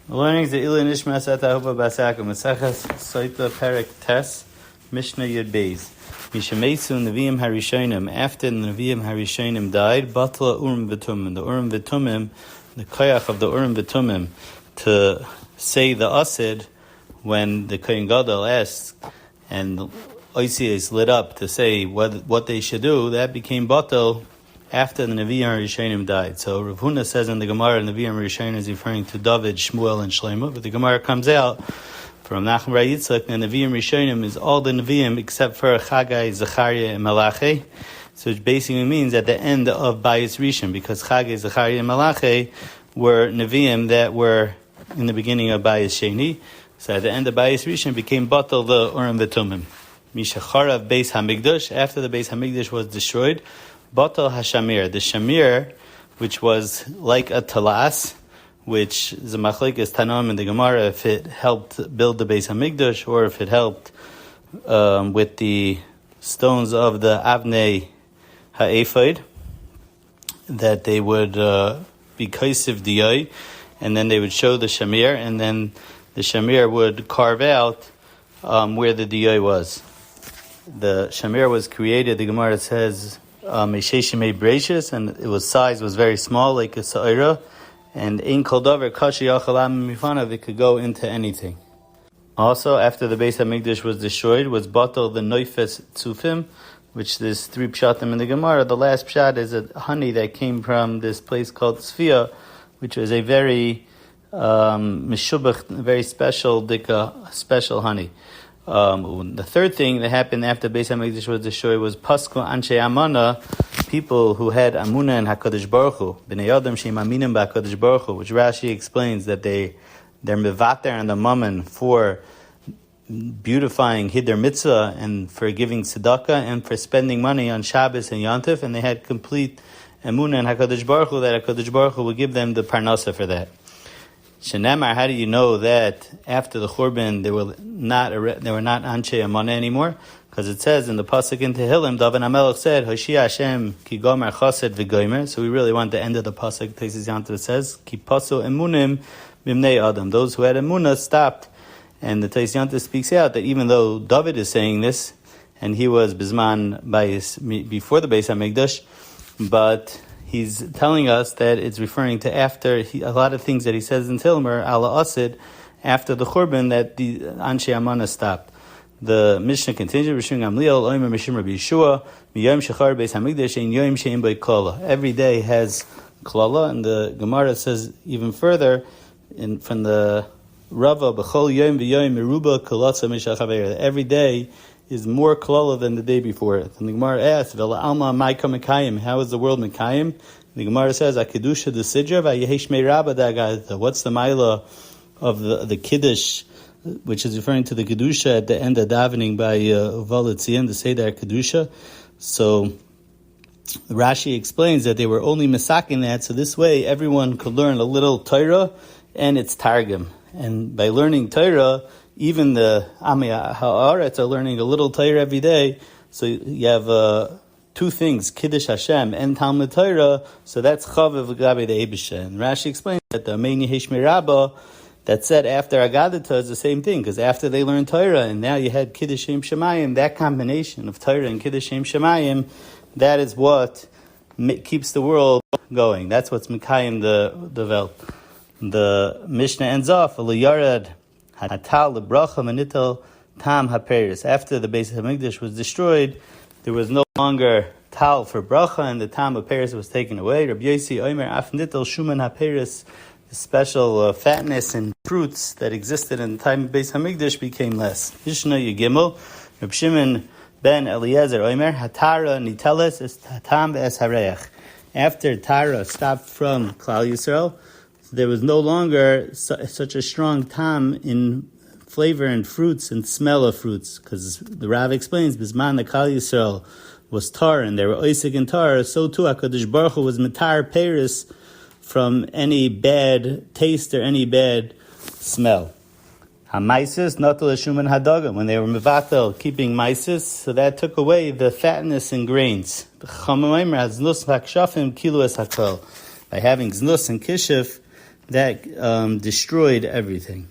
Learning the Nishmas Etta Ahuva Basaka Maseches Sotah Perek Tes Mishna Yomi. Mishamesu Neviim Harishonim. After the Neviim Harishonim died, Batla Urim V'Tumim. The Urim V'Tumim, the koyach of the Urim V'Tumim, to say the Asid when the Kohen Gadol asked and Oisi is lit up to say what they should do, that became Batal after the Neviim Harishonim died. So Rav Huna says in the Gemara, Neviim Harishonim is referring to David, Shmuel, and Shloimie, but the Gemara comes out from Nachum Bar Yitzchak, and Neviim Harishonim is all the Neviim except for Chagai, Zechariah, and Malachi. So it basically means at the end of Bayis Rishon, because Chagai, Zechariah, and Malachi were Neviim that were in the beginning of Bayis Sheni. So at the end of Bayis Rishon became Batal the Urim V'Tumim. Mishacharav Beis Hamikdash, after the Beis Hamikdash was destroyed, Batal Hashamir, the Shamir, which was like a talas, which is a machlekes Tanam in the Gemara, if it helped build the Beis Hamikdash, or if it helped with the stones of the Avnei Ha'ephod, that they would be kaisiv diyai, and then they would show the Shamir, and then the Shamir would carve out where the diyai was. The Shamir was created, the Gemara says, Mesheshimei Breishis, and its size was very small, like a sa'ira, and in kol davar kashi yachalam mifanav, it could go into anything. Also, after the Beis Hamikdash was destroyed, was batal the noifes tzufim, which there's three pshatim in the Gemara. The last pshat is a honey that came from this place called Tzfia, which was a very meshubach, very special dika, special honey. The third thing that happened after Beis Hamikdash was destroyed was Pasku Anshe Amana, people who had Amuna and HaKadosh Baruch Hu, B'nei Adam Sheim Aminim BaHaKadosh Baruch Hu, which Rashi explains that they're mevater and the mammon for beautifying Hiddur Mitzvah and for giving tzedakah and for spending money on Shabbos and Yontif, and they had complete Amuna and HaKadosh Baruch Hu, that HaKadosh Baruch Hu would give them the parnasa for that. Shenemar, how do you know that after the Churban they were not Anshe Amana anymore? Because it says in the pasuk in Tehillim, David HaMelech said, Hoshia Hashem ki gomer chased v'gomer. So we really want the end of the pasuk. Teisus Yantiv says, Ki pasu emunim b'mnei adam. Those who had emunah stopped. And the Teisus Yantiv speaks out that even though David is saying this, and he was bisman before the Beis Hamikdash, but he's telling us that it's referring to after a lot of things that he says in Tilmer, ala asid, after the Churban, that the Anshe Amana stopped. The Mishnah continues, every day has klala, and the Gemara says even further, from the Rava, every day is more klala than the day before it. And the Gemara asks, how is the world Mekayim? The Gemara says, what's the Maila of the Kiddush, which is referring to the Kedusha at the end of davening by Uvalatzian, to say that Kedusha. So Rashi explains that they were only misaking that, so this way everyone could learn a little Torah and its Targum. And by learning Torah, even the Ami Ha'aretz are learning a little Torah every day. So you have two things, Kiddush Hashem and Talmud Torah, so that's Chaviv Gabe the Ebisha. And Rashi explains that the Meini Heshmei Rabbah, that said after Agadata is the same thing, because after they learned Torah, and now you had Kiddush Shem Shemayim, that combination of Torah and Kiddush Shem Shemayim, that is what keeps the world going. That's what's Mekayim the Welt. The Mishnah ends off, Iyar Hatal lebracha manitel tam haperis. After the Beis Hamikdash was destroyed, there was no longer tal for bracha, and the tam haperis was taken away. Rabbi Yosi Omer af nitel shuman haperis. The special fatness and fruits that existed in the time of Beis Hamikdash became less. Mishna Yomi, Reb Shimon ben Eliezer Omer, Hatara niteles es tatam ve'es hareach. After Tara stopped from Klal Yisrael, there was no longer such a strong tam in flavor and fruits and smell of fruits, because the Rav explains, Bisman the Klal Yisrael was tar, and they were oisig and tar, so too HaKadosh Baruch Hu was metar peris from any bad taste or any bad smell. Hamaisis natal shuman hadaga, when they were mevatel keeping maisis, so that took away the fatness and grains. By having znus and kishif, that destroyed everything.